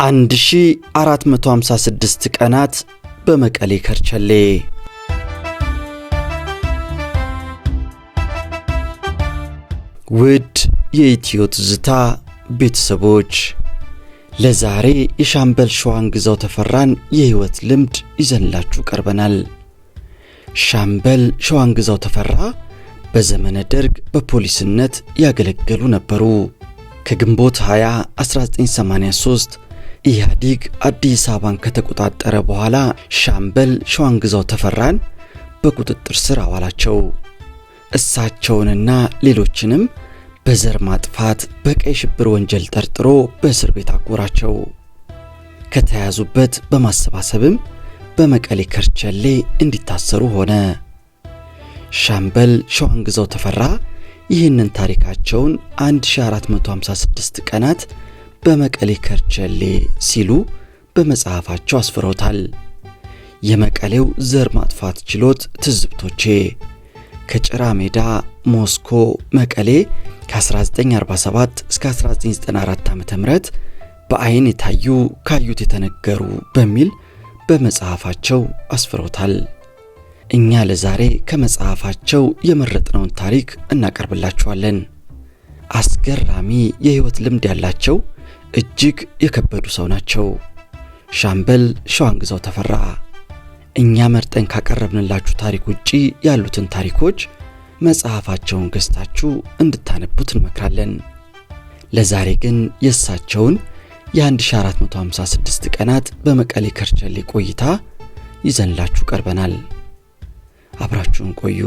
አንድ ሺህ 456 ቀናት በመቀሌ ከርቸሌ። ውድ የኢትዮ ትዝታ ቤተሰቦች ለዛሬ የሻምበል ሸዋንግዛው ተፈራን የህይወት ልምድ ይዘንላችሁ ቀርበናል። ሻምበል ሸዋንግዛው ተፈራ በዘመነ ደርግ በፖሊስነት ያገለገሉ ነበሩ። ከግንቦት 20 1983 ኢህአዲግ አዲስ አበባን ከተቆጣጠረ በኋላ ሻምበል ሸዋንግዛው ተፈራን በቁጥጥር ስር አዋላቸው። እሳቸውንና ሌሎችንም በዘር ማጥፋት በቀይ ሽብር ወንጀል ጠርጥሮ በእስር ቤት አጎራቸው። ከተያዙበት በማሰባሰብም በመቀሌ ከርቸሌ እንዲታሰሩ ሆነ። ሻምበል ሸዋንግዛው ተፈራ ይህንን ታሪካቸውን 1456 ቀናት በመቀሌ ከርቸሌ ሲሉ በመጽሐፋቸው አስፍረውታል። የመቀሌው ዘር ማጥፋት ችሎት ትዝብቶቼ ከጭራ ሜዳ ሞስኮ መቀሌ ከ1947 እስከ 1994 ዓ.ም በአይን የታዩ ካዩት የተነገሩ በሚል በመጽሐፋቸው አስፍረውታል። እኛ ለዛሬ ከመጽሐፋቸው የመረጥነውን ታሪክ እናቀርብላችኋለን። አስገራሚ የህይወት ልምድ ያላቸው እጅግ የከበዱ ሰው ናቸው። ሻምበል ሸዋንግዛው ተፈራ እኛ መርጠን ካቀረብንላችሁ ታሪክ ውጪ ያሉትን ታሪኮች መጽሐፋቸውን ገዝታችሁ እንድታነቡት እንመክራለን። ለዛሬ ግን የእሳቸውን የ1456 ቀናት በመቀሌ ከርቸሌ ቆይታ ይዘንላችሁ ቀርበናል። አብራችሁን ቆዩ።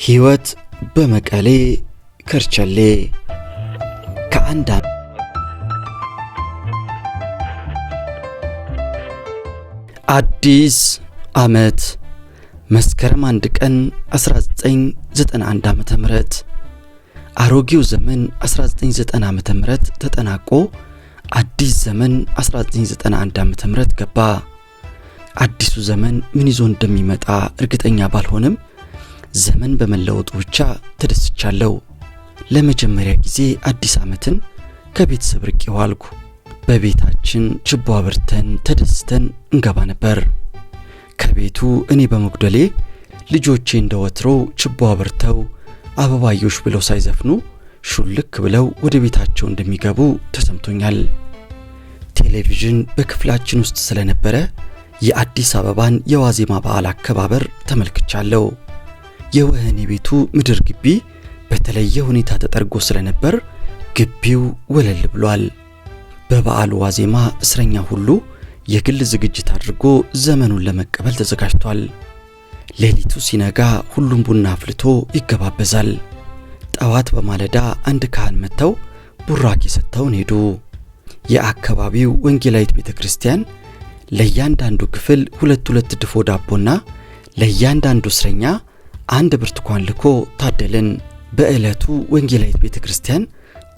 ህይወት በመቀሌ ከርቸሌ ከአንድ አዲስ ዓመት መስከረም 1 ቀን 1991 ዓ.ም አሮጌው ዘመን 1990 ዓ.ም ተጠናቆ አዲስ ዘመን 1991 ዓ.ም ገባ። አዲሱ ዘመን ምን ይዞ እንደሚመጣ እርግጠኛ ባልሆንም ዘመን በመለወጡ ብቻ ተደስቻለሁ። ለመጀመሪያ ጊዜ አዲስ ዓመትን ከቤተሰብ ርቄ ዋልኩ። በቤታችን ችቦ አብርተን ተደስተን እንገባ ነበር። ከቤቱ እኔ በመጉደሌ ልጆቼ እንደወትሮ ችቦ አብርተው አበባዮሽ ብለው ሳይዘፍኑ ሹልክ ብለው ወደ ቤታቸው እንደሚገቡ ተሰምቶኛል። ቴሌቪዥን በክፍላችን ውስጥ ስለነበረ የአዲስ አበባን የዋዜማ በዓል አከባበር ተመልክቻለሁ። የወህኒ ቤቱ ምድር ግቢ በተለየ ሁኔታ ተጠርጎ ስለነበር ግቢው ወለል ብሏል። በበዓሉ ዋዜማ እስረኛ ሁሉ የግል ዝግጅት አድርጎ ዘመኑን ለመቀበል ተዘጋጅቷል። ሌሊቱ ሲነጋ ሁሉም ቡና አፍልቶ ይገባበዛል። ጠዋት በማለዳ አንድ ካህን መጥተው ቡራኬ ሰጥተውን ሄዱ። የአካባቢው ወንጌላዊት ቤተክርስቲያን ለእያንዳንዱ ክፍል 2 ድፎ ዳቦና ለእያንዳንዱ እስረኛ 1 ብርቱካን ልኮ ታደልን። በዕለቱ ወንጌላዊት ቤተክርስቲያን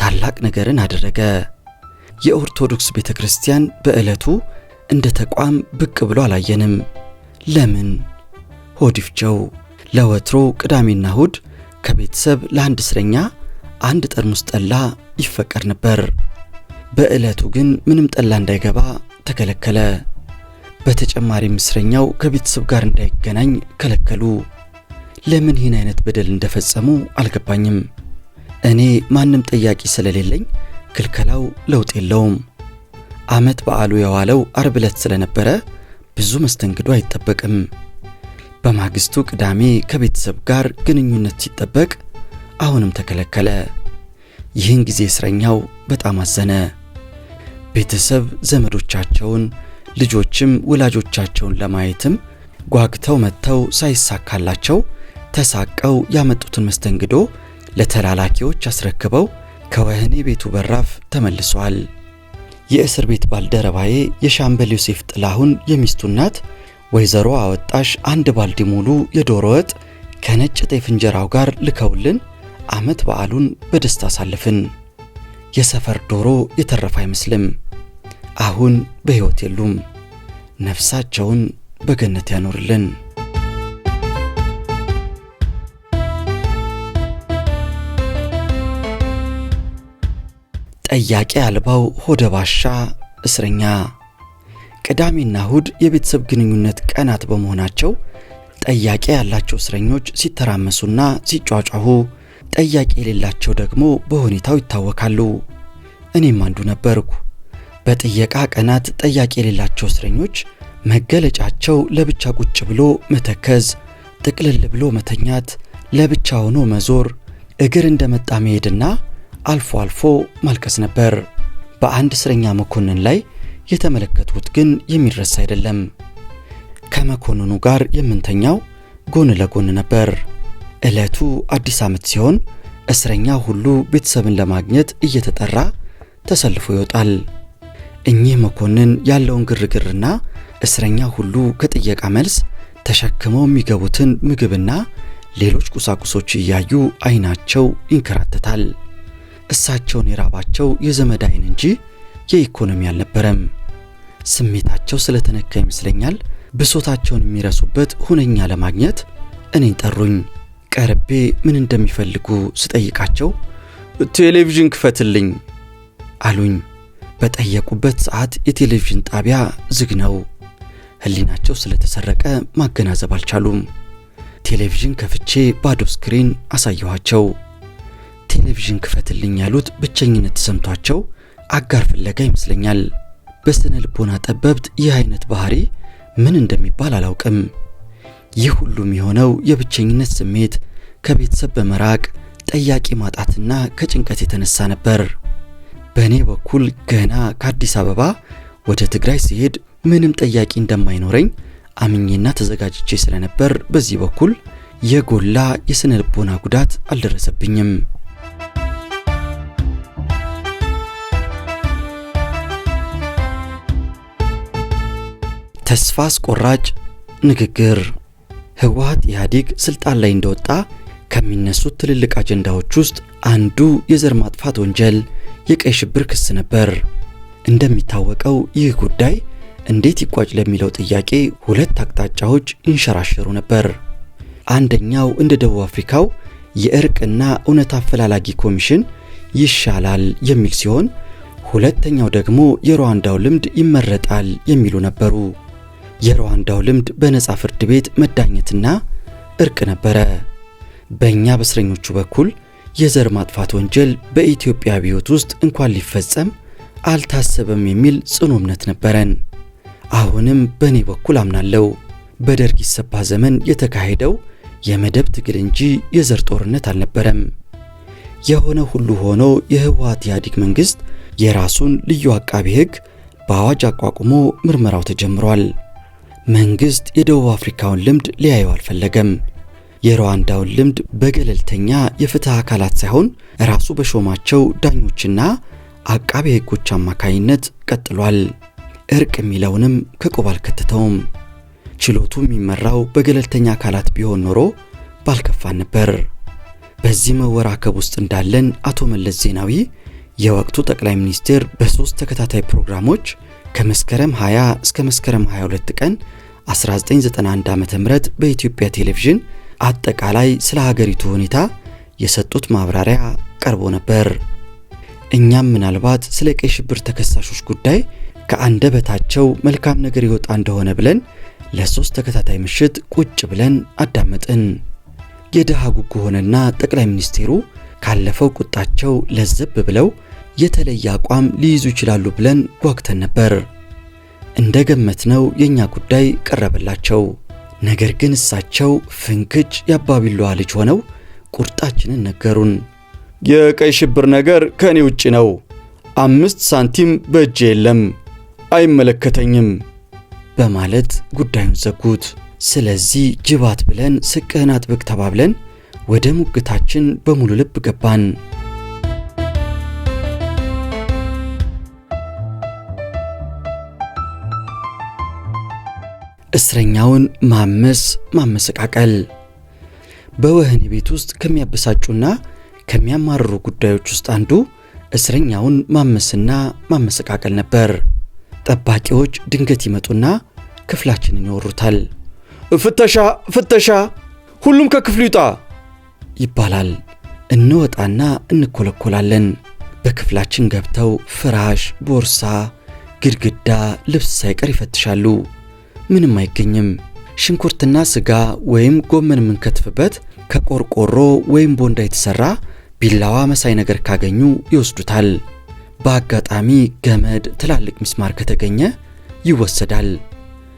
ታላቅ ነገርን አደረገ። የኦርቶዶክስ ቤተክርስቲያን በዕለቱ እንደ ተቋም ብቅ ብሎ አላየንም። ለምን? ሆዲፍቸው ለወትሮ ቅዳሜና እሁድ ከቤተሰብ ለአንድ እስረኛ 1 ጠርሙስ ጠላ ይፈቀድ ነበር። በዕለቱ ግን ምንም ጠላ እንዳይገባ ተከለከለ። በተጨማሪም እስረኛው ከቤተሰብ ጋር እንዳይገናኝ ከለከሉ። ለምን ይህን አይነት በደል እንደፈጸሙ አልገባኝም። እኔ ማንም ጠያቂ ስለሌለኝ ክልከላው ለውጥ የለውም። ዓመት በዓሉ የዋለው ዓርብ ዕለት ስለነበረ ብዙ መስተንግዶ አይጠበቅም። በማግስቱ ቅዳሜ ከቤተሰብ ጋር ግንኙነት ሲጠበቅ አሁንም ተከለከለ። ይህን ጊዜ እስረኛው በጣም አዘነ። ቤተሰብ ዘመዶቻቸውን ልጆችም ወላጆቻቸውን ለማየትም ጓግተው መጥተው ሳይሳካላቸው ተሳቀው ያመጡትን መስተንግዶ ለተላላኪዎች አስረክበው ከወህኒ ቤቱ በራፍ ተመልሷል። የእስር ቤት ባልደረባዬ የሻምበል ዮሴፍ ጥላሁን የሚስቱ እናት ወይዘሮ አወጣሽ አንድ ባልዲ ሙሉ የዶሮ ወጥ ከነጭ ጤፍ እንጀራው ጋር ልከውልን ዓመት በዓሉን በደስታ አሳልፍን። የሰፈር ዶሮ የተረፈ አይመስልም። አሁን በሕይወት የሉም። ነፍሳቸውን በገነት ያኖርልን። ጠያቂ አልባው ሆደ ባሻ እስረኛ። ቅዳሜና እሁድ የቤተሰብ ግንኙነት ቀናት በመሆናቸው ጠያቂ ያላቸው እስረኞች ሲተራመሱና ሲጫጫሁ፣ ጠያቂ የሌላቸው ደግሞ በሁኔታው ይታወካሉ። እኔም አንዱ ነበርኩ። በጥየቃ ቀናት ጠያቂ የሌላቸው እስረኞች መገለጫቸው ለብቻ ቁጭ ብሎ መተከዝ፣ ጥቅልል ብሎ መተኛት፣ ለብቻ ሆኖ መዞር፣ እግር እንደመጣ መሄድና አልፎ አልፎ ማልቀስ ነበር። በአንድ እስረኛ መኮንን ላይ የተመለከቱት ግን የሚረሳ አይደለም። ከመኮንኑ ጋር የምንተኛው ጎን ለጎን ነበር። ዕለቱ አዲስ ዓመት ሲሆን እስረኛ ሁሉ ቤተሰብን ለማግኘት እየተጠራ ተሰልፎ ይወጣል። እኚህ መኮንን ያለውን ግርግርና እስረኛ ሁሉ ከጥየቃ መልስ ተሸክመው የሚገቡትን ምግብና ሌሎች ቁሳቁሶች እያዩ አይናቸው ይንከራተታል። እሳቸውን የራባቸው የዘመድ አይን እንጂ የኢኮኖሚ አልነበረም። ስሜታቸው ስለተነካ ይመስለኛል ብሶታቸውን የሚረሱበት ሁነኛ ለማግኘት እኔን ጠሩኝ። ቀርቤ ምን እንደሚፈልጉ ስጠይቃቸው ቴሌቪዥን ክፈትልኝ አሉኝ። በጠየቁበት ሰዓት የቴሌቪዥን ጣቢያ ዝግ ነው። ህሊናቸው ስለተሰረቀ ማገናዘብ አልቻሉም። ቴሌቪዥን ከፍቼ ባዶ ስክሪን አሳየኋቸው። ቴሌቪዥን ክፈትልኝ ያሉት ብቸኝነት ተሰምቷቸው አጋር ፍለጋ ይመስለኛል። በስነ ልቦና ጠበብት ይህ አይነት ባህሪ ምን እንደሚባል አላውቅም። ይህ ሁሉም የሆነው የብቸኝነት ስሜት ከቤተሰብ በመራቅ ጠያቂ ማጣትና ከጭንቀት የተነሳ ነበር። በእኔ በኩል ገና ከአዲስ አበባ ወደ ትግራይ ሲሄድ ምንም ጠያቂ እንደማይኖረኝ አምኜና ተዘጋጅቼ ስለነበር በዚህ በኩል የጎላ የስነ ልቦና ጉዳት አልደረሰብኝም። ተስፋ አስቆራጭ ንግግር። ህወሓት ኢህአዴግ ስልጣን ላይ እንደወጣ ከሚነሱት ትልልቅ አጀንዳዎች ውስጥ አንዱ የዘር ማጥፋት ወንጀል፣ የቀይ ሽብር ክስ ነበር። እንደሚታወቀው ይህ ጉዳይ እንዴት ይቋጭ ለሚለው ጥያቄ ሁለት አቅጣጫዎች ይንሸራሸሩ ነበር። አንደኛው እንደ ደቡብ አፍሪካው የእርቅና እውነት አፈላላጊ ኮሚሽን ይሻላል የሚል ሲሆን፣ ሁለተኛው ደግሞ የሩዋንዳው ልምድ ይመረጣል የሚሉ ነበሩ። የሩዋንዳው ልምድ በነጻ ፍርድ ቤት መዳኘትና እርቅ ነበረ። በእኛ በእስረኞቹ በኩል የዘር ማጥፋት ወንጀል በኢትዮጵያ አብዮት ውስጥ እንኳን ሊፈጸም አልታሰበም የሚል ጽኑ እምነት ነበረን። አሁንም በእኔ በኩል አምናለሁ በደርግ ኢሰፓ ዘመን የተካሄደው የመደብ ትግል እንጂ የዘር ጦርነት አልነበረም። የሆነ ሁሉ ሆኖ የህወሓት ኢህአዴግ መንግስት የራሱን ልዩ አቃቤ ሕግ በአዋጅ አቋቁሞ ምርመራው ተጀምሯል። መንግስት የደቡብ አፍሪካውን ልምድ ሊያየው አልፈለገም። የሩዋንዳውን ልምድ በገለልተኛ የፍትህ አካላት ሳይሆን ራሱ በሾማቸው ዳኞችና አቃቤ ሕጎች አማካይነት ቀጥሏል። እርቅ የሚለውንም ከቆብ አልከተተውም። ችሎቱ የሚመራው በገለልተኛ አካላት ቢሆን ኖሮ ባልከፋን ነበር። በዚህ መወራከብ ውስጥ እንዳለን አቶ መለስ ዜናዊ የወቅቱ ጠቅላይ ሚኒስትር በ3 ተከታታይ ፕሮግራሞች ከመስከረም 20 እስከ መስከረም 22 ቀን 1991 ዓ.ም በኢትዮጵያ ቴሌቪዥን አጠቃላይ ስለ ሀገሪቱ ሁኔታ የሰጡት ማብራሪያ ቀርቦ ነበር። እኛም ምናልባት ስለ ቀይ ሽብር ተከሳሾች ጉዳይ ከአንደበታቸው መልካም ነገር ይወጣ እንደሆነ ብለን ለ3 ተከታታይ ምሽት ቁጭ ብለን አዳመጥን። የደሃ ጉጉ ሆነና ጠቅላይ ሚኒስትሩ ካለፈው ቁጣቸው ለዘብ ብለው የተለየ አቋም ሊይዙ ይችላሉ ብለን ጓግተን ነበር። እንደገመትነው የኛ ጉዳይ ቀረበላቸው። ነገር ግን እሳቸው ፍንክች ያባቢሏ ልጅ ሆነው ቁርጣችንን ነገሩን። የቀይ ሽብር ነገር ከኔ ውጪ ነው፣ 5 ሳንቲም በእጄ የለም፣ አይመለከተኝም በማለት ጉዳዩን ዘጉት። ስለዚህ ጅባት ብለን ስቅህን አጥብቅ ተባብለን ወደ ሙግታችን በሙሉ ልብ ገባን። እስረኛውን ማመሰቃቀል። በወህኒ ቤት ውስጥ ከሚያበሳጩና ከሚያማርሩ ጉዳዮች ውስጥ አንዱ እስረኛውን ማመስና ማመሰቃቀል ነበር። ጠባቂዎች ድንገት ይመጡና ክፍላችንን ይወሩታል። ፍተሻ፣ ሁሉም ከክፍሉ ይውጣ ይባላል። እንወጣና እንኮለኮላለን። በክፍላችን ገብተው ፍራሽ፣ ቦርሳ፣ ግድግዳ፣ ልብስ ሳይቀር ይፈትሻሉ። ምንም አይገኝም። ሽንኩርትና ስጋ ወይም ጎመን የምንከትፍበት ከቆርቆሮ ወይም ቦንዳ የተሰራ ቢላዋ መሳይ ነገር ካገኙ ይወስዱታል። በአጋጣሚ ገመድ፣ ትላልቅ ሚስማር ከተገኘ ይወሰዳል።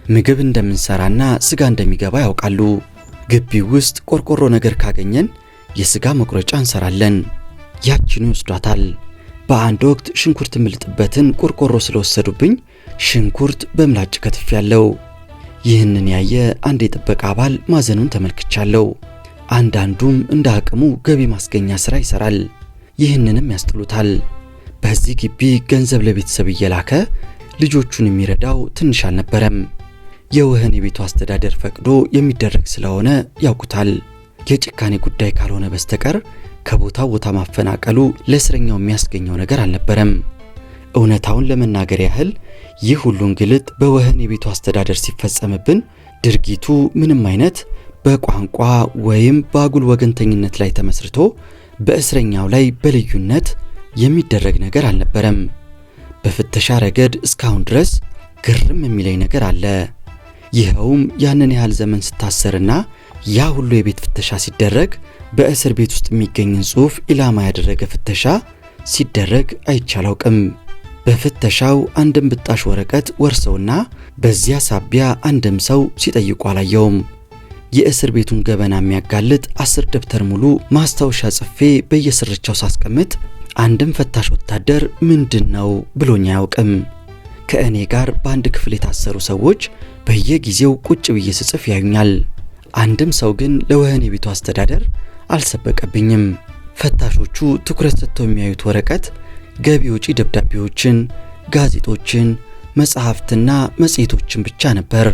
ምግብ እንደምንሰራና ስጋ እንደሚገባ ያውቃሉ። ግቢው ውስጥ ቆርቆሮ ነገር ካገኘን የስጋ መቁረጫ እንሰራለን። ያችኑ ይወስዷታል። በአንድ ወቅት ሽንኩርት ምልጥበትን ቆርቆሮ ስለወሰዱብኝ ሽንኩርት በምላጭ ከትፌያለሁ። ይህንን ያየ አንድ የጥበቃ አባል ማዘኑን ተመልክቻለሁ። አንዳንዱም እንደ አቅሙ ገቢ ማስገኛ ሥራ ይሰራል። ይህንንም ያስጥሉታል። በዚህ ግቢ ገንዘብ ለቤተሰብ እየላከ ልጆቹን የሚረዳው ትንሽ አልነበረም። የወህኒ ቤቱ አስተዳደር ፈቅዶ የሚደረግ ስለሆነ ያውቁታል። የጭካኔ ጉዳይ ካልሆነ በስተቀር ከቦታው ቦታ ማፈናቀሉ ለእስረኛው የሚያስገኘው ነገር አልነበረም። እውነታውን ለመናገር ያህል ይህ ሁሉ እንግልት በወህኒ ቤቱ አስተዳደር ሲፈጸምብን ድርጊቱ ምንም አይነት በቋንቋ ወይም በአጉል ወገንተኝነት ላይ ተመስርቶ በእስረኛው ላይ በልዩነት የሚደረግ ነገር አልነበረም። በፍተሻ ረገድ እስካሁን ድረስ ግርም የሚለኝ ነገር አለ። ይኸውም ያንን ያህል ዘመን ስታሰርና ያ ሁሉ የቤት ፍተሻ ሲደረግ በእስር ቤት ውስጥ የሚገኝን ጽሑፍ ኢላማ ያደረገ ፍተሻ ሲደረግ አይቻላውቅም። በፍተሻው አንድም ብጣሽ ወረቀት ወርሰውና በዚያ ሳቢያ አንድም ሰው ሲጠይቁ አላየውም። የእስር ቤቱን ገበና የሚያጋልጥ 10 ደብተር ሙሉ ማስታወሻ ጽፌ በየስርቻው ሳስቀምጥ አንድም ፈታሽ ወታደር ምንድነው ብሎኝ አያውቅም። ከእኔ ጋር በአንድ ክፍል የታሰሩ ሰዎች በየጊዜው ቁጭ ብዬ ስጽፍ ያዩኛል። አንድም ሰው ግን ለወህኒ ቤቱ አስተዳደር አልሰበቀብኝም። ፈታሾቹ ትኩረት ሰጥተው የሚያዩት ወረቀት ገቢ ወጪ ደብዳቤዎችን፣ ጋዜጦችን፣ መጽሐፍትና መጽሔቶችን ብቻ ነበር።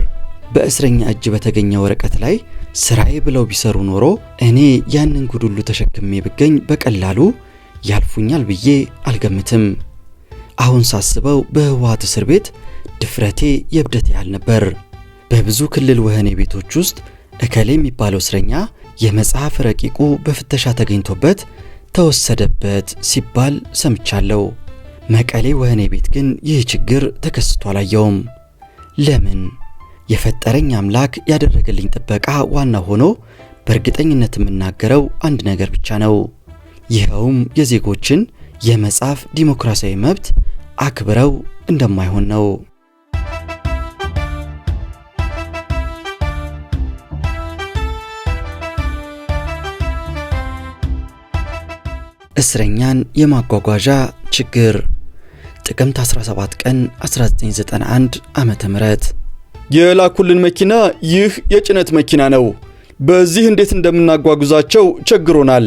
በእስረኛ እጅ በተገኘ ወረቀት ላይ ስራዬ ብለው ቢሰሩ ኖሮ እኔ ያንን ጉድ ሁሉ ተሸክሜ ብገኝ በቀላሉ ያልፉኛል ብዬ አልገምትም። አሁን ሳስበው በህወሓት እስር ቤት ድፍረቴ የብደት ያህል ነበር። በብዙ ክልል ወህኒ ቤቶች ውስጥ እከሌ የሚባለው እስረኛ የመጽሐፍ ረቂቁ በፍተሻ ተገኝቶበት ተወሰደበት ሲባል ሰምቻለሁ። መቀሌ ወህኒ ቤት ግን ይህ ችግር ተከስቶ አላየውም። ለምን? የፈጠረኝ አምላክ ያደረገልኝ ጥበቃ ዋና ሆኖ በእርግጠኝነት የምናገረው አንድ ነገር ብቻ ነው። ይኸውም የዜጎችን የመጻፍ ዲሞክራሲያዊ መብት አክብረው እንደማይሆን ነው። እስረኛን የማጓጓዣ ችግር። ጥቅምት 17 ቀን 1991 ዓመተ ምህረት የላኩልን መኪና ይህ የጭነት መኪና ነው። በዚህ እንዴት እንደምናጓጉዛቸው ቸግሮናል።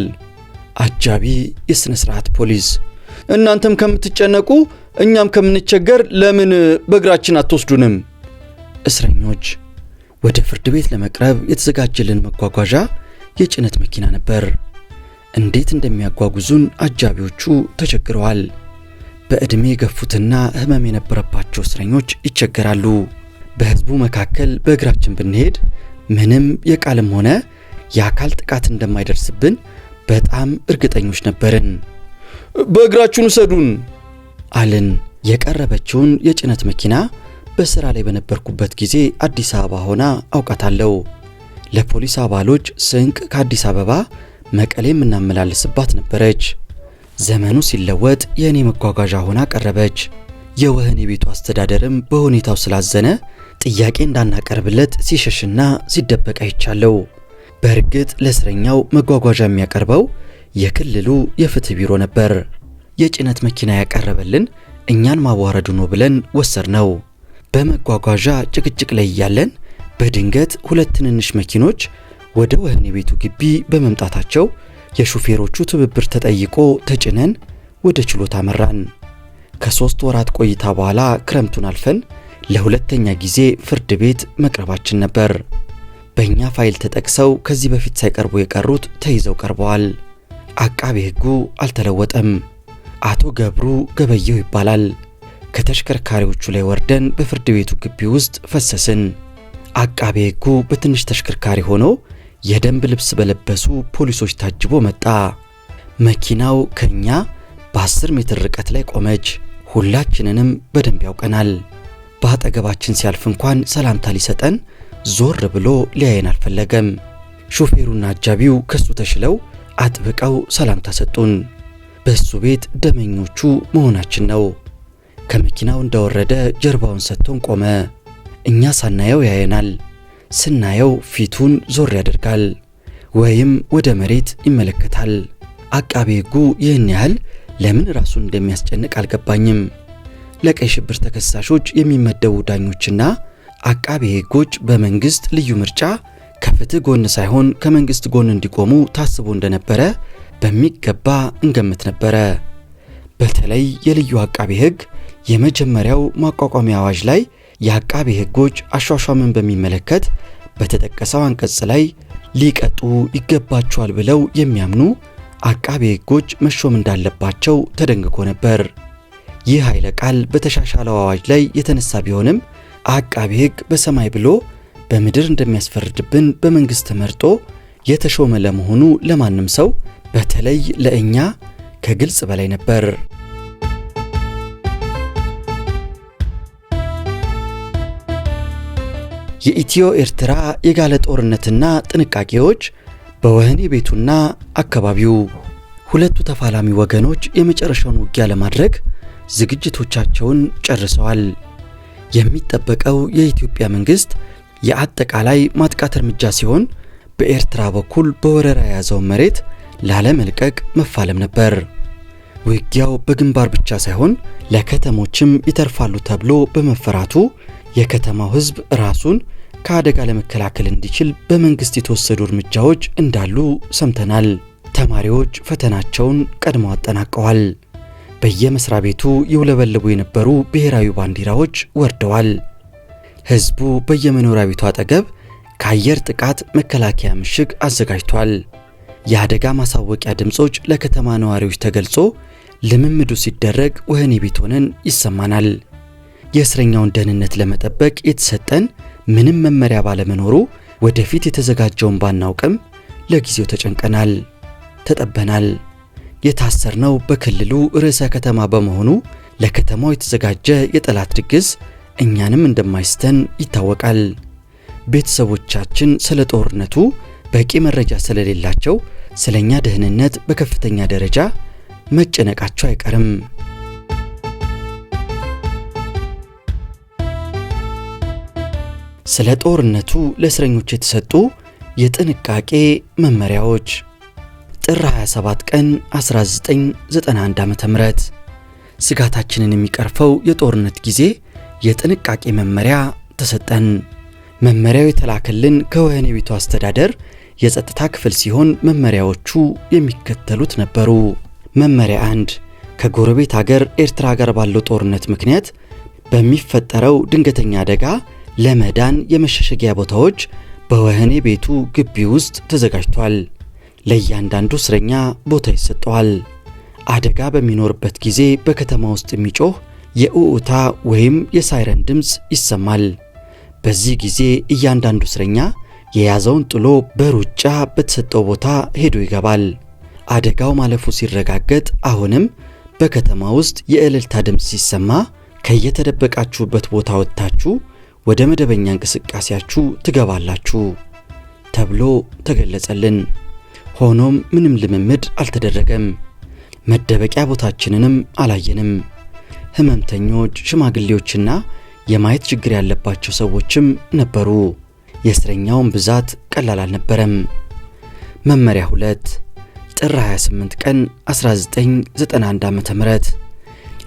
አጃቢ የሥነ ሥርዓት ፖሊስ። እናንተም ከምትጨነቁ እኛም ከምንቸገር ለምን በእግራችን አትወስዱንም? እስረኞች። ወደ ፍርድ ቤት ለመቅረብ የተዘጋጀልን መጓጓዣ የጭነት መኪና ነበር። እንዴት እንደሚያጓጉዙን አጃቢዎቹ ተቸግረዋል። በዕድሜ የገፉትና ሕመም የነበረባቸው እስረኞች ይቸገራሉ። በሕዝቡ መካከል በእግራችን ብንሄድ ምንም የቃልም ሆነ የአካል ጥቃት እንደማይደርስብን በጣም እርግጠኞች ነበርን። በእግራችን ውሰዱን አልን። የቀረበችውን የጭነት መኪና በሥራ ላይ በነበርኩበት ጊዜ አዲስ አበባ ሆና አውቃታለሁ። ለፖሊስ አባሎች ስንቅ ከአዲስ አበባ መቀሌ የምናመላልስባት ነበረች። ዘመኑ ሲለወጥ የእኔ መጓጓዣ ሆና ቀረበች። የወህኒ ቤቱ አስተዳደርም በሁኔታው ስላዘነ ጥያቄ እንዳናቀርብለት ሲሸሽና ሲደበቅ አይቻለሁ። በእርግጥ ለእስረኛው መጓጓዣ የሚያቀርበው የክልሉ የፍትህ ቢሮ ነበር። የጭነት መኪና ያቀረበልን እኛን ማዋረዱ ነው ብለን ወሰድነው። በመጓጓዣ ጭቅጭቅ ላይ ያለን በድንገት ሁለት ትንንሽ መኪኖች ወደ ወህኒ ቤቱ ግቢ በመምጣታቸው የሹፌሮቹ ትብብር ተጠይቆ ተጭነን ወደ ችሎት አመራን። ከ3 ወራት ቆይታ በኋላ ክረምቱን አልፈን ለሁለተኛ ጊዜ ፍርድ ቤት መቅረባችን ነበር። በእኛ ፋይል ተጠቅሰው ከዚህ በፊት ሳይቀርቡ የቀሩት ተይዘው ቀርበዋል። አቃቤ ሕጉ አልተለወጠም። አቶ ገብሩ ገበየው ይባላል። ከተሽከርካሪዎቹ ላይ ወርደን በፍርድ ቤቱ ግቢ ውስጥ ፈሰስን። አቃቤ ሕጉ በትንሽ ተሽከርካሪ ሆኖ የደንብ ልብስ በለበሱ ፖሊሶች ታጅቦ መጣ። መኪናው ከኛ በ10 ሜትር ርቀት ላይ ቆመች። ሁላችንንም በደንብ ያውቀናል። በአጠገባችን ሲያልፍ እንኳን ሰላምታ ሊሰጠን ዞር ብሎ ሊያየን አልፈለገም። ሾፌሩና አጃቢው ከሱ ተሽለው አጥብቀው ሰላምታ ሰጡን። በሱ ቤት ደመኞቹ መሆናችን ነው። ከመኪናው እንደወረደ ጀርባውን ሰጥቶን ቆመ። እኛ ሳናየው ያየናል፣ ስናየው ፊቱን ዞር ያደርጋል ወይም ወደ መሬት ይመለከታል። አቃቤ ሕጉ ይህን ያህል ለምን ራሱን እንደሚያስጨንቅ አልገባኝም። ለቀይ ሽብር ተከሳሾች የሚመደቡ ዳኞችና አቃቤ ሕጎች በመንግስት ልዩ ምርጫ ከፍትህ ጎን ሳይሆን ከመንግስት ጎን እንዲቆሙ ታስቦ እንደነበረ በሚገባ እንገምት ነበረ። በተለይ የልዩ አቃቤ ሕግ የመጀመሪያው ማቋቋሚያ አዋጅ ላይ የአቃቤ ሕጎች አሿሿምን በሚመለከት በተጠቀሰው አንቀጽ ላይ ሊቀጡ ይገባቸዋል ብለው የሚያምኑ አቃቤ ሕጎች መሾም እንዳለባቸው ተደንግጎ ነበር። ይህ ኃይለ ቃል በተሻሻለው አዋጅ ላይ የተነሳ ቢሆንም አቃቤ ሕግ በሰማይ ብሎ በምድር እንደሚያስፈርድብን በመንግስት ተመርጦ የተሾመ ለመሆኑ ለማንም ሰው በተለይ ለእኛ ከግልጽ በላይ ነበር። የኢትዮ ኤርትራ የጋለ ጦርነትና ጥንቃቄዎች በወህኒ ቤቱና አካባቢው። ሁለቱ ተፋላሚ ወገኖች የመጨረሻውን ውጊያ ለማድረግ ዝግጅቶቻቸውን ጨርሰዋል። የሚጠበቀው የኢትዮጵያ መንግስት የአጠቃላይ ማጥቃት እርምጃ ሲሆን በኤርትራ በኩል በወረራ የያዘውን መሬት ላለመልቀቅ መፋለም ነበር። ውጊያው በግንባር ብቻ ሳይሆን ለከተሞችም ይተርፋሉ ተብሎ በመፈራቱ የከተማው ሕዝብ ራሱን ከአደጋ ለመከላከል እንዲችል በመንግስት የተወሰዱ እርምጃዎች እንዳሉ ሰምተናል። ተማሪዎች ፈተናቸውን ቀድመው አጠናቀዋል። በየመስሪያ ቤቱ ይውለበለቡ የነበሩ ብሔራዊ ባንዲራዎች ወርደዋል። ሕዝቡ በየመኖሪያ ቤቱ አጠገብ ከአየር ጥቃት መከላከያ ምሽግ አዘጋጅቷል። የአደጋ ማሳወቂያ ድምጾች ለከተማ ነዋሪዎች ተገልጾ ልምምዱ ሲደረግ ወህኒ ቤት ሆነን ይሰማናል። የእስረኛውን ደህንነት ለመጠበቅ የተሰጠን ምንም መመሪያ ባለመኖሩ ወደፊት የተዘጋጀውን ባናውቅም ለጊዜው ተጨንቀናል፣ ተጠበናል። የታሰርነው በክልሉ ርዕሰ ከተማ በመሆኑ ለከተማው የተዘጋጀ የጠላት ድግስ እኛንም እንደማይስተን ይታወቃል። ቤተሰቦቻችን ስለ ጦርነቱ በቂ መረጃ ስለሌላቸው ስለኛ ደህንነት በከፍተኛ ደረጃ መጨነቃቸው አይቀርም። ስለ ጦርነቱ ለእስረኞች የተሰጡ የጥንቃቄ መመሪያዎች ጥር 27 ቀን 1991 ዓ.ም ስጋታችንን የሚቀርፈው የጦርነት ጊዜ የጥንቃቄ መመሪያ ተሰጠን። መመሪያው የተላከልን ከወህኒ ቤቱ አስተዳደር የጸጥታ ክፍል ሲሆን መመሪያዎቹ የሚከተሉት ነበሩ። መመሪያ 1 ከጎረቤት ሀገር ኤርትራ ጋር ባለው ጦርነት ምክንያት በሚፈጠረው ድንገተኛ አደጋ ለመዳን የመሸሸጊያ ቦታዎች በወህኒ ቤቱ ግቢ ውስጥ ተዘጋጅቷል። ለእያንዳንዱ እስረኛ ቦታ ይሰጠዋል። አደጋ በሚኖርበት ጊዜ በከተማ ውስጥ የሚጮህ የኡኡታ ወይም የሳይረን ድምፅ ይሰማል። በዚህ ጊዜ እያንዳንዱ እስረኛ የያዘውን ጥሎ በሩጫ በተሰጠው ቦታ ሄዶ ይገባል። አደጋው ማለፉ ሲረጋገጥ አሁንም በከተማ ውስጥ የእልልታ ድምፅ ሲሰማ ከየተደበቃችሁበት ቦታ ወጥታችሁ ወደ መደበኛ እንቅስቃሴያችሁ ትገባላችሁ ተብሎ ተገለጸልን። ሆኖም ምንም ልምምድ አልተደረገም። መደበቂያ ቦታችንንም አላየንም። ህመምተኞች፣ ሽማግሌዎችና የማየት ችግር ያለባቸው ሰዎችም ነበሩ። የእስረኛውን ብዛት ቀላል አልነበረም። መመሪያ 2 ጥር 28 ቀን 1991 ዓ.ም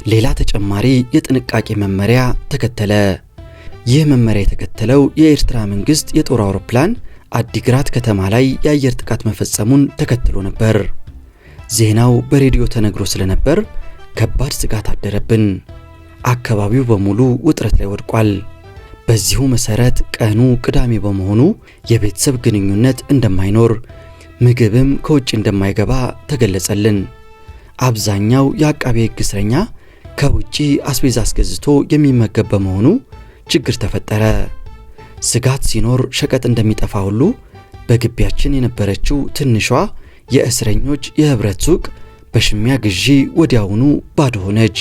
ሌላ ተጨማሪ የጥንቃቄ መመሪያ ተከተለ። ይህ መመሪያ የተከተለው የኤርትራ መንግስት የጦር አውሮፕላን አዲግራት ከተማ ላይ የአየር ጥቃት መፈጸሙን ተከትሎ ነበር። ዜናው በሬዲዮ ተነግሮ ስለነበር ከባድ ስጋት አደረብን። አካባቢው በሙሉ ውጥረት ላይ ወድቋል። በዚሁ መሰረት ቀኑ ቅዳሜ በመሆኑ የቤተሰብ ግንኙነት እንደማይኖር፣ ምግብም ከውጭ እንደማይገባ ተገለጸልን። አብዛኛው የአቃቤ ሕግ እስረኛ ከውጪ አስቤዛ አስገዝቶ የሚመገብ በመሆኑ ችግር ተፈጠረ። ስጋት ሲኖር ሸቀጥ እንደሚጠፋ ሁሉ በግቢያችን የነበረችው ትንሿ የእስረኞች የህብረት ሱቅ በሽሚያ ግዢ ወዲያውኑ ባዶ ሆነች።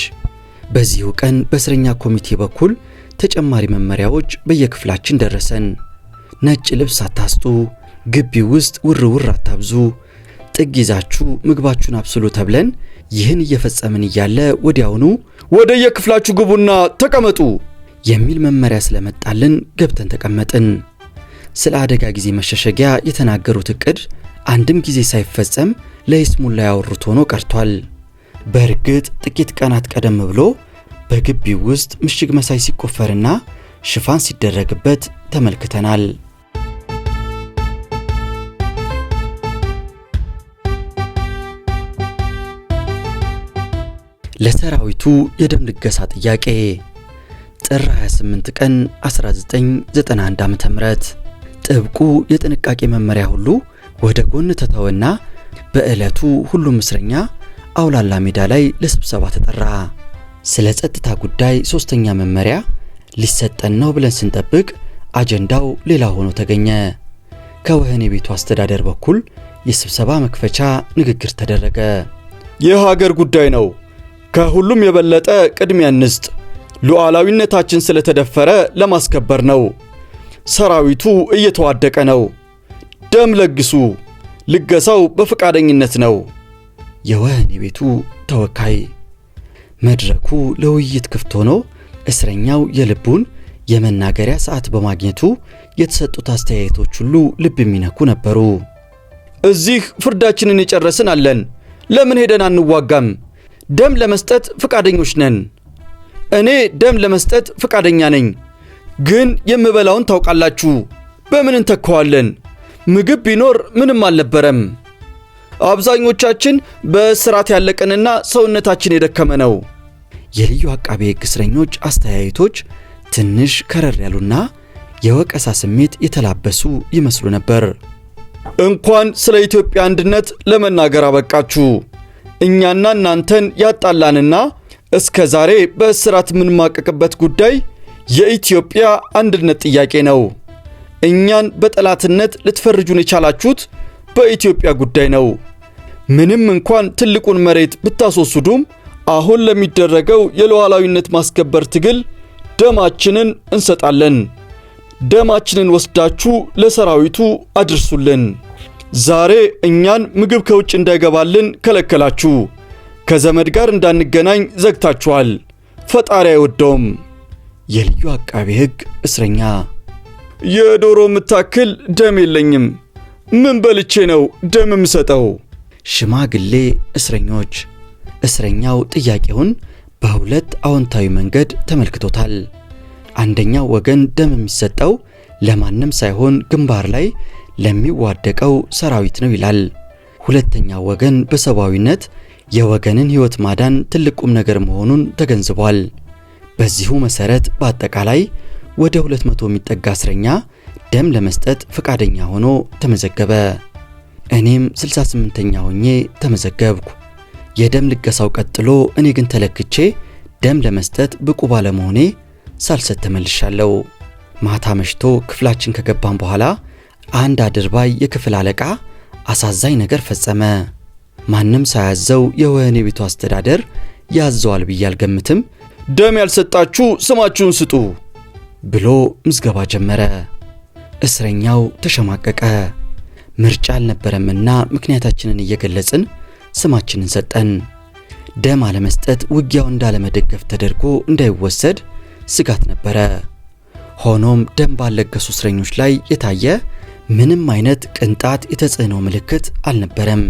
በዚሁ ቀን በእስረኛ ኮሚቴ በኩል ተጨማሪ መመሪያዎች በየክፍላችን ደረሰን። ነጭ ልብስ አታስጡ፣ ግቢው ውስጥ ውርውር አታብዙ፣ ጥግ ይዛችሁ ምግባችሁን አብስሉ ተብለን ይህን እየፈጸምን እያለ ወዲያውኑ ወደ የክፍላችሁ ግቡና ተቀመጡ የሚል መመሪያ ስለመጣልን ገብተን ተቀመጥን። ስለ አደጋ ጊዜ መሸሸጊያ የተናገሩት እቅድ አንድም ጊዜ ሳይፈጸም ለይስሙላ ያወሩት ሆኖ ቀርቷል። በእርግጥ ጥቂት ቀናት ቀደም ብሎ በግቢው ውስጥ ምሽግ መሳይ ሲቆፈርና ሽፋን ሲደረግበት ተመልክተናል። ለሰራዊቱ የደም ልገሳ ጥያቄ ጥር 28 ቀን 1991 ዓ.ም ጥብቁ የጥንቃቄ መመሪያ ሁሉ ወደ ጎን ተተወና በዕለቱ ሁሉም እስረኛ አውላላ ሜዳ ላይ ለስብሰባ ተጠራ። ስለ ጸጥታ ጉዳይ ሶስተኛ መመሪያ ሊሰጠን ነው ብለን ስንጠብቅ አጀንዳው ሌላ ሆኖ ተገኘ። ከወህኒ ቤቱ አስተዳደር በኩል የስብሰባ መክፈቻ ንግግር ተደረገ። የሀገር ጉዳይ ነው፣ ከሁሉም የበለጠ ቅድሚያ እንስጥ። ሉዓላዊነታችን ስለተደፈረ ለማስከበር ነው። ሰራዊቱ እየተዋደቀ ነው። ደም ለግሱ። ልገሳው በፈቃደኝነት ነው። የወህኒ ቤቱ ተወካይ። መድረኩ ለውይይት ክፍት ሆኖ እስረኛው የልቡን የመናገሪያ ሰዓት በማግኘቱ የተሰጡት አስተያየቶች ሁሉ ልብ የሚነኩ ነበሩ። እዚህ ፍርዳችንን የጨረስን አለን። ለምን ሄደን አንዋጋም? ደም ለመስጠት ፈቃደኞች ነን። እኔ ደም ለመስጠት ፈቃደኛ ነኝ። ግን የምበላውን ታውቃላችሁ። በምን እንተካዋለን? ምግብ ቢኖር ምንም አልነበረም። አብዛኞቻችን በስራት ያለቀንና ሰውነታችን የደከመ ነው። የልዩ አቃቤ ሕግ እስረኞች አስተያየቶች ትንሽ ከረር ያሉና የወቀሳ ስሜት የተላበሱ ይመስሉ ነበር። እንኳን ስለ ኢትዮጵያ አንድነት ለመናገር አበቃችሁ። እኛና እናንተን ያጣላንና እስከ ዛሬ በእስራት የምንማቀቅበት ጉዳይ የኢትዮጵያ አንድነት ጥያቄ ነው። እኛን በጠላትነት ልትፈርጁን የቻላችሁት በኢትዮጵያ ጉዳይ ነው። ምንም እንኳን ትልቁን መሬት ብታስወስዱም አሁን ለሚደረገው የሉዓላዊነት ማስከበር ትግል ደማችንን እንሰጣለን። ደማችንን ወስዳችሁ ለሰራዊቱ አድርሱልን። ዛሬ እኛን ምግብ ከውጭ እንዳይገባልን ከለከላችሁ። ከዘመድ ጋር እንዳንገናኝ ዘግታችኋል። ፈጣሪ አይወደውም። የልዩ አቃቤ ሕግ እስረኛ። የዶሮ ምታክል ደም የለኝም። ምን በልቼ ነው ደም የምሰጠው? ሽማግሌ እስረኞች። እስረኛው ጥያቄውን በሁለት አዎንታዊ መንገድ ተመልክቶታል። አንደኛው ወገን ደም የሚሰጠው ለማንም ሳይሆን ግንባር ላይ ለሚዋደቀው ሰራዊት ነው ይላል። ሁለተኛው ወገን በሰብአዊነት የወገንን ሕይወት ማዳን ትልቁም ነገር መሆኑን ተገንዝቧል። በዚሁ መሰረት በአጠቃላይ ወደ 200 የሚጠጋ እስረኛ ደም ለመስጠት ፈቃደኛ ሆኖ ተመዘገበ። እኔም 68ኛ ሆኜ ተመዘገብኩ። የደም ልገሳው ቀጥሎ እኔ ግን ተለክቼ ደም ለመስጠት ብቁ ባለመሆኔ ሳልሰጥ ተመልሻለሁ። ማታ መሽቶ ክፍላችን ከገባን በኋላ አንድ አድርባይ የክፍል አለቃ አሳዛኝ ነገር ፈጸመ። ማንም ሳያዘው የወህኒ ቤቱ አስተዳደር ያዘዋል ብዬ አልገምትም። ደም ያልሰጣችሁ ስማችሁን ስጡ ብሎ ምዝገባ ጀመረ። እስረኛው ተሸማቀቀ። ምርጫ አልነበረምና ምክንያታችንን እየገለጽን ስማችንን ሰጠን። ደም አለመስጠት ውጊያው እንዳለመደገፍ ተደርጎ እንዳይወሰድ ስጋት ነበረ። ሆኖም ደም ባለገሱ እስረኞች ላይ የታየ ምንም አይነት ቅንጣት የተጽዕኖ ምልክት አልነበረም።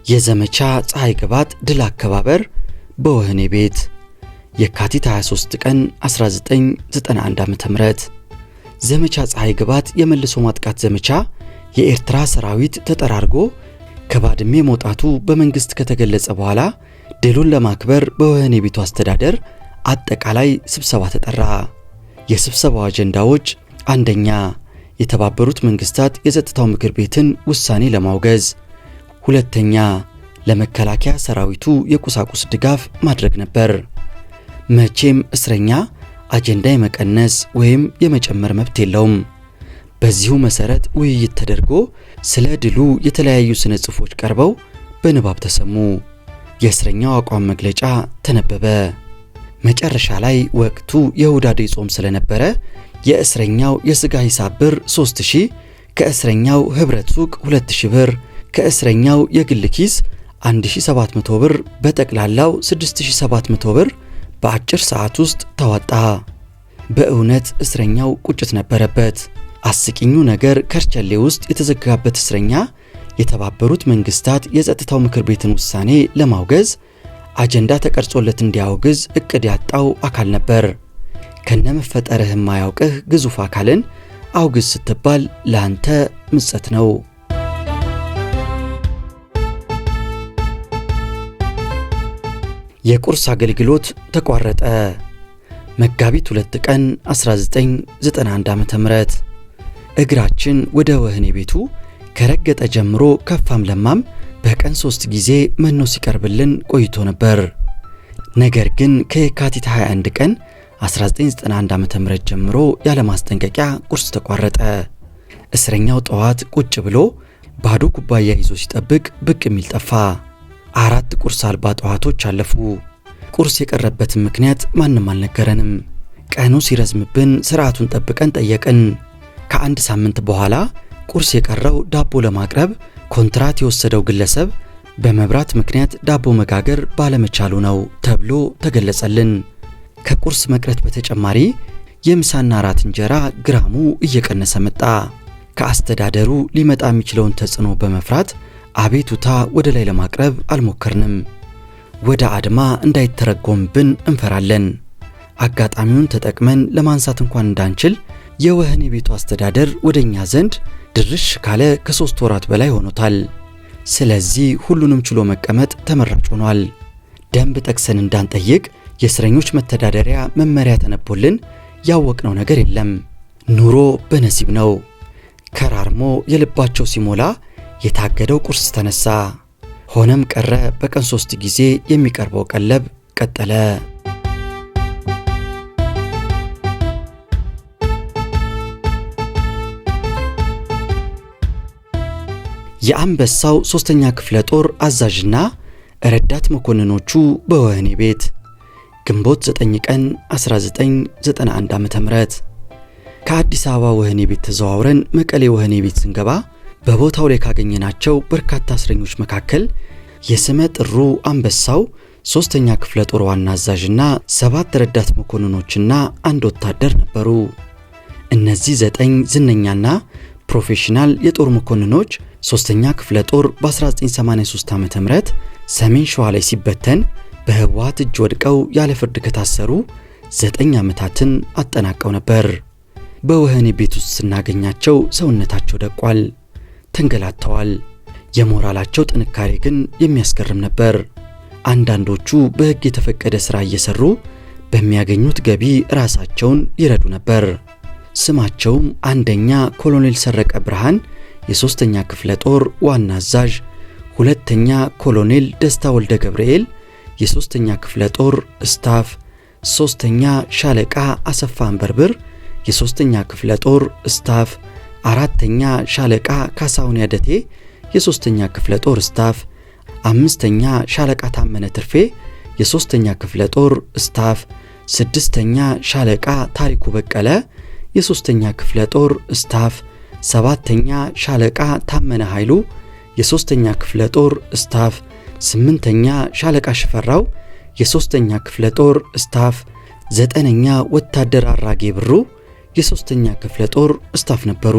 የዘመቻ ፀሐይ ግባት ድል አከባበር በወህኒ ቤት የካቲት 23 ቀን 1991 ዓ.ም። ዘመቻ ፀሐይ ግባት የመልሶ ማጥቃት ዘመቻ የኤርትራ ሰራዊት ተጠራርጎ ከባድሜ መውጣቱ በመንግስት ከተገለጸ በኋላ ድሉን ለማክበር በወህኒ ቤቱ አስተዳደር አጠቃላይ ስብሰባ ተጠራ። የስብሰባው አጀንዳዎች አንደኛ የተባበሩት መንግስታት የጸጥታው ምክር ቤትን ውሳኔ ለማውገዝ፣ ሁለተኛ ለመከላከያ ሰራዊቱ የቁሳቁስ ድጋፍ ማድረግ ነበር። መቼም እስረኛ አጀንዳ የመቀነስ ወይም የመጨመር መብት የለውም። በዚሁ መሰረት ውይይት ተደርጎ ስለ ድሉ የተለያዩ ስነ ጽሑፎች ቀርበው በንባብ ተሰሙ። የእስረኛው አቋም መግለጫ ተነበበ። መጨረሻ ላይ ወቅቱ የሁዳዴ ጾም ስለነበረ የእስረኛው የስጋ ሂሳብ ብር 3000፣ ከእስረኛው ህብረት ሱቅ 2000 ብር፣ ከእስረኛው የግል ኪስ 1700 ብር፣ በጠቅላላው 6700 ብር በአጭር ሰዓት ውስጥ ተዋጣ። በእውነት እስረኛው ቁጭት ነበረበት። አስቂኙ ነገር ከርቸሌ ውስጥ የተዘጋበት እስረኛ የተባበሩት መንግስታት የጸጥታው ምክር ቤትን ውሳኔ ለማውገዝ አጀንዳ ተቀርጾለት እንዲያወግዝ እቅድ ያጣው አካል ነበር። ከነመፈጠርህ የማያውቅህ ግዙፍ አካልን አውግዝ ስትባል ለአንተ ምጸት ነው። የቁርስ አገልግሎት ተቋረጠ። መጋቢት 2 ቀን 1991 ዓ.ም። እግራችን ወደ ወህኒ ቤቱ ከረገጠ ጀምሮ ከፋም ለማም በቀን 3 ጊዜ መኖ ሲቀርብልን ቆይቶ ነበር። ነገር ግን ከየካቲት 21 ቀን 1991 ዓ.ም ጀምሮ ያለ ማስጠንቀቂያ ቁርስ ተቋረጠ። እስረኛው ጠዋት ቁጭ ብሎ ባዶ ኩባያ ይዞ ሲጠብቅ ብቅ የሚል ጠፋ። 4 ቁርስ አልባ ጠዋቶች አለፉ። ቁርስ የቀረበትን ምክንያት ማንም አልነገረንም። ቀኑ ሲረዝምብን ስርዓቱን ጠብቀን ጠየቅን። ከአንድ ሳምንት በኋላ ቁርስ የቀረው ዳቦ ለማቅረብ ኮንትራት የወሰደው ግለሰብ በመብራት ምክንያት ዳቦ መጋገር ባለመቻሉ ነው ተብሎ ተገለጸልን። ከቁርስ መቅረት በተጨማሪ የምሳና ራት እንጀራ ግራሙ እየቀነሰ መጣ። ከአስተዳደሩ ሊመጣ የሚችለውን ተጽዕኖ በመፍራት አቤቱታ ወደ ላይ ለማቅረብ አልሞከርንም። ወደ አድማ እንዳይተረጎምብን እንፈራለን። አጋጣሚውን ተጠቅመን ለማንሳት እንኳን እንዳንችል የወህኒ ቤቱ አስተዳደር ወደኛ ዘንድ ድርሽ ካለ ከ3 ወራት በላይ ሆኖታል። ስለዚህ ሁሉንም ችሎ መቀመጥ ተመራጭ ሆኗል። ደንብ ጠቅሰን እንዳንጠይቅ የእስረኞች መተዳደሪያ መመሪያ ተነቦልን ያወቅነው ነገር የለም። ኑሮ በነሲብ ነው። ከራርሞ የልባቸው ሲሞላ የታገደው ቁርስ ተነሳ። ሆነም ቀረ በቀን 3 ጊዜ የሚቀርበው ቀለብ ቀጠለ። የአንበሳው 3ኛ ክፍለ ጦር አዛዥና ረዳት መኮንኖቹ በወህኒ ቤት ግንቦት 9 ቀን 1991 ዓ.ም። ከአዲስ አበባ ወህኒ ቤት ተዘዋውረን መቀሌ ወህኒ ቤት ስንገባ በቦታው ላይ ካገኘናቸው በርካታ እስረኞች መካከል የስመ ጥሩ አንበሳው 3ኛ ክፍለ ጦር ዋና አዛዥና 7 ረዳት መኮንኖችና 1 ወታደር ነበሩ። እነዚህ 9 ዝነኛና ፕሮፌሽናል የጦር መኮንኖች 3ኛ ክፍለ ጦር በ1983 ዓ.ም ሰሜን ሸዋ ላይ ሲበተን በህወሓት እጅ ወድቀው ያለ ፍርድ ከታሰሩ 9 ዓመታትን አጠናቀው ነበር። በወህኒ ቤት ውስጥ ስናገኛቸው ሰውነታቸው ደቋል፣ ተንገላተዋል። የሞራላቸው ጥንካሬ ግን የሚያስገርም ነበር። አንዳንዶቹ በሕግ የተፈቀደ ሥራ እየሰሩ በሚያገኙት ገቢ ራሳቸውን ይረዱ ነበር። ስማቸውም አንደኛ ኮሎኔል ሰረቀ ብርሃን የ3ኛ ክፍለ ጦር ዋና አዛዥ፣ ሁለተኛ ኮሎኔል ደስታ ወልደ ገብርኤል የ3ኛ ክፍለ ጦር ስታፍ፣ 3ኛ ሻለቃ አሰፋ አንበርብር የ3ኛ ክፍለ ጦር ስታፍ፣ 4ኛ ሻለቃ ካሳሁን ያደቴ የ3ኛ ክፍለ ጦር ስታፍ፣ 5ኛ ሻለቃ ታመነ ትርፌ የ3ኛ ክፍለ ጦር ስታፍ፣ 6ኛ ሻለቃ ታሪኩ በቀለ የ3ኛ ክፍለ ጦር ስታፍ፣ 7ኛ ሻለቃ ታመነ ኃይሉ የ3ኛ ክፍለ ጦር ስታፍ፣ 8ኛ ሻለቃ ሽፈራው የ3ኛ ክፍለ ጦር ስታፍ፣ 9ኛ ወታደር አራጌ ብሩ የ3ኛ ክፍለ ጦር ስታፍ ነበሩ።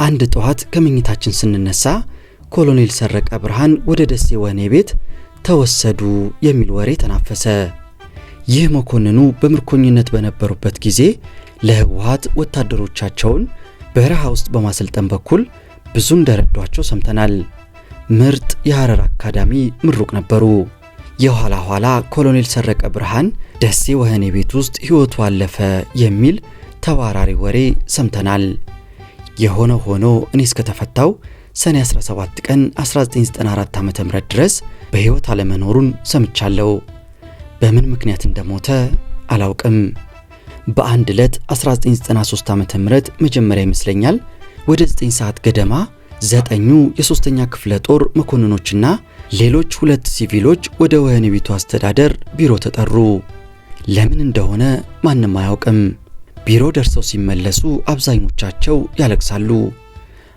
አንድ ጠዋት ከመኝታችን ስንነሳ ኮሎኔል ሰረቀ ብርሃን ወደ ደሴ ወህኒ ቤት ተወሰዱ የሚል ወሬ ተናፈሰ። ይህ መኮንኑ በምርኮኝነት በነበሩበት ጊዜ ለህወሓት ወታደሮቻቸውን በረሃ ውስጥ በማሰልጠን በኩል ብዙ እንደረዷቸው ሰምተናል። ምርጥ የሐረር አካዳሚ ምሩቅ ነበሩ። የኋላ ኋላ ኮሎኔል ሰረቀ ብርሃን ደሴ ወህኒ ቤት ውስጥ ሕይወቱ አለፈ የሚል ተባራሪ ወሬ ሰምተናል። የሆነ ሆኖ እኔ እስከተፈታው ሰኔ 17 ቀን 1994 ዓ.ም ድረስ በሕይወት አለመኖሩን ሰምቻለሁ። በምን ምክንያት እንደሞተ አላውቅም። በአንድ ዕለት 1993 ዓ.ም መጀመሪያ ይመስለኛል ወደ 9 ሰዓት ገደማ 9ኙ የ3ኛ ክፍለ ጦር መኮንኖችና ሌሎች 2 ሲቪሎች ወደ ወህኒ ቤቱ አስተዳደር ቢሮ ተጠሩ። ለምን እንደሆነ ማንም አያውቅም። ቢሮ ደርሰው ሲመለሱ አብዛኞቻቸው ያለቅሳሉ፣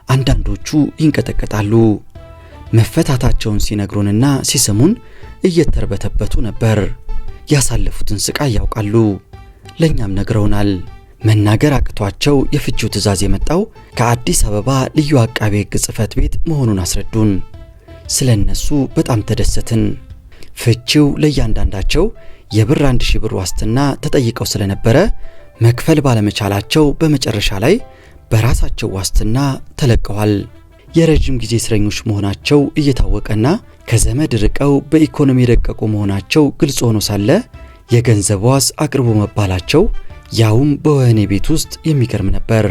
አንዳንዶቹ ይንቀጠቀጣሉ። መፈታታቸውን ሲነግሩንና ሲሰሙን እየተርበተበቱ ነበር። ያሳለፉትን ስቃይ ያውቃሉ። ለኛም ነግረውናል። መናገር አቅቷቸው የፍቺው ትዕዛዝ የመጣው ከአዲስ አበባ ልዩ አቃቤ ሕግ ጽሕፈት ቤት መሆኑን አስረዱን። ስለነሱ በጣም ተደሰትን። ፍቺው ለእያንዳንዳቸው የብር 1000 ብር ዋስትና ተጠይቀው ስለነበረ መክፈል ባለመቻላቸው በመጨረሻ ላይ በራሳቸው ዋስትና ተለቀዋል። የረጅም ጊዜ እስረኞች መሆናቸው እየታወቀና ከዘመድ ርቀው በኢኮኖሚ የደቀቁ መሆናቸው ግልጽ ሆኖ ሳለ የገንዘብ ዋስ አቅርቦ መባላቸው ያውም በወህኒ ቤት ውስጥ የሚገርም ነበር።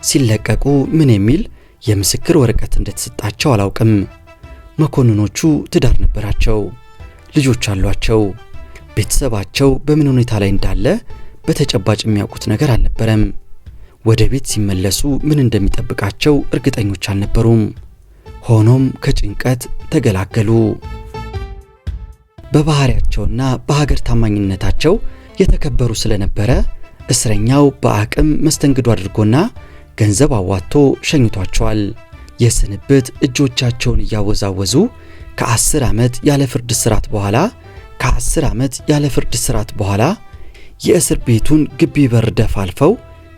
ሲለቀቁ ምን የሚል የምስክር ወረቀት እንደተሰጣቸው አላውቅም። መኮንኖቹ ትዳር ነበራቸው፣ ልጆች አሏቸው። ቤተሰባቸው በምን ሁኔታ ላይ እንዳለ በተጨባጭ የሚያውቁት ነገር አልነበረም። ወደ ቤት ሲመለሱ ምን እንደሚጠብቃቸው እርግጠኞች አልነበሩም። ሆኖም ከጭንቀት ተገላገሉ። በባህሪያቸውና በሀገር ታማኝነታቸው የተከበሩ ስለነበረ እስረኛው በአቅም መስተንግዶ አድርጎና ገንዘብ አዋጥቶ ሸኝቷቸዋል። የስንብት እጆቻቸውን እያወዛወዙ ከ10 ዓመት ያለ ፍርድ እስራት በኋላ የእስር ቤቱን ግቢ በር ደፍ አልፈው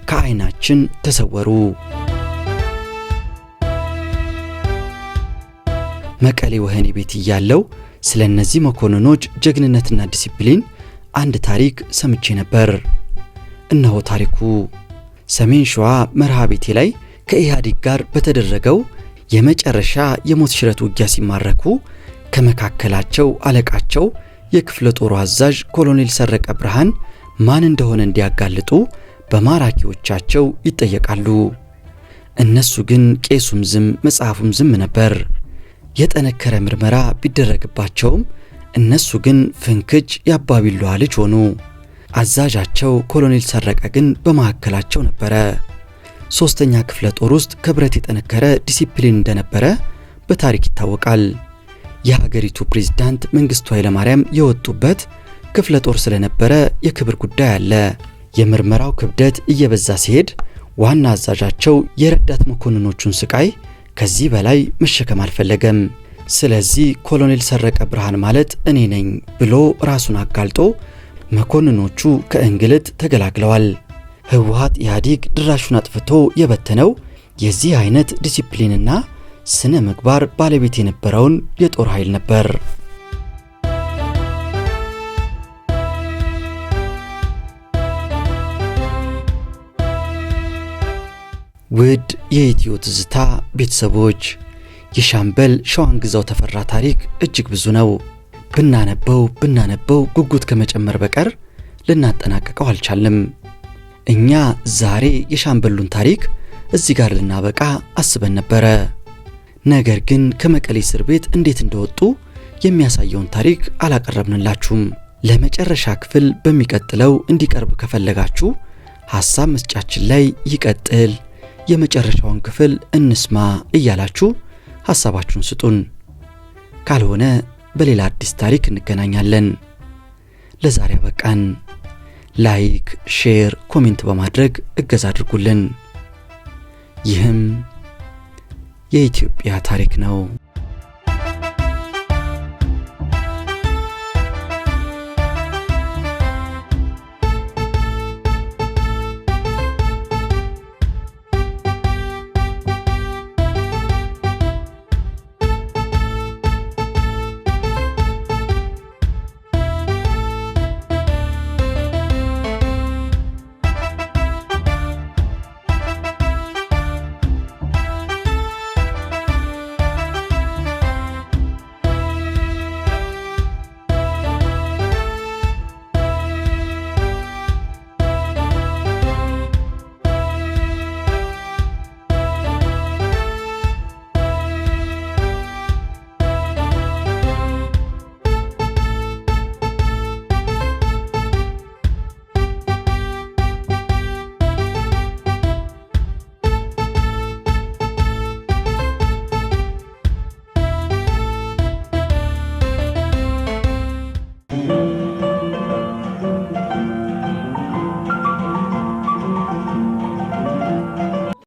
ከዓይናችን ተሰወሩ። መቀሌ ወህኒ ቤት እያለው ስለ እነዚህ መኮንኖች ጀግንነትና ዲሲፕሊን አንድ ታሪክ ሰምቼ ነበር። እነሆ ታሪኩ። ሰሜን ሸዋ መርሃ ቤቴ ላይ ከኢህአዴግ ጋር በተደረገው የመጨረሻ የሞት ሽረት ውጊያ ሲማረኩ ከመካከላቸው አለቃቸው የክፍለ ጦሩ አዛዥ ኮሎኔል ሰረቀ ብርሃን ማን እንደሆነ እንዲያጋልጡ በማራኪዎቻቸው ይጠየቃሉ። እነሱ ግን ቄሱም ዝም መጽሐፉም ዝም ነበር። የጠነከረ ምርመራ ቢደረግባቸውም እነሱ ግን ፍንክች ያባቢሏ ልጅ ሆኑ። አዛዣቸው ኮሎኔል ሰረቀ ግን በመካከላቸው ነበረ። 3ኛ ክፍለ ጦር ውስጥ ከብረት የጠነከረ ዲሲፕሊን እንደነበረ በታሪክ ይታወቃል። የሀገሪቱ ፕሬዝዳንት መንግስቱ ኃይለማርያም የወጡበት ክፍለ ጦር ስለነበረ የክብር ጉዳይ አለ። የምርመራው ክብደት እየበዛ ሲሄድ ዋና አዛዣቸው የረዳት መኮንኖቹን ስቃይ ከዚህ በላይ መሸከም አልፈለገም። ስለዚህ ኮሎኔል ሰረቀ ብርሃን ማለት እኔ ነኝ ብሎ ራሱን አጋልጦ መኮንኖቹ ከእንግልት ተገላግለዋል። ህወሓት ኢህአዴግ ድራሹን አጥፍቶ የበተነው የዚህ አይነት ዲሲፕሊንና ስነ ምግባር ባለቤት የነበረውን የጦር ኃይል ነበር። ውድ የኢትዮ ትዝታ ቤተሰቦች የሻምበል ሸዋንግዛው ተፈራ ታሪክ እጅግ ብዙ ነው። ብናነበው ጉጉት ከመጨመር በቀር ልናጠናቀቀው አልቻልንም። እኛ ዛሬ የሻምበሉን ታሪክ እዚህ ጋር ልናበቃ አስበን ነበረ። ነገር ግን ከመቀሌ እስር ቤት እንዴት እንደወጡ የሚያሳየውን ታሪክ አላቀረብንላችሁም። ለመጨረሻ ክፍል በሚቀጥለው እንዲቀርብ ከፈለጋችሁ ሐሳብ መስጫችን ላይ ይቀጥል፣ የመጨረሻውን ክፍል እንስማ እያላችሁ ሐሳባችሁን ስጡን። ካልሆነ በሌላ አዲስ ታሪክ እንገናኛለን። ለዛሬ አበቃን። ላይክ፣ ሼር፣ ኮሜንት በማድረግ እገዛ አድርጉልን። ይህም የኢትዮጵያ ታሪክ ነው።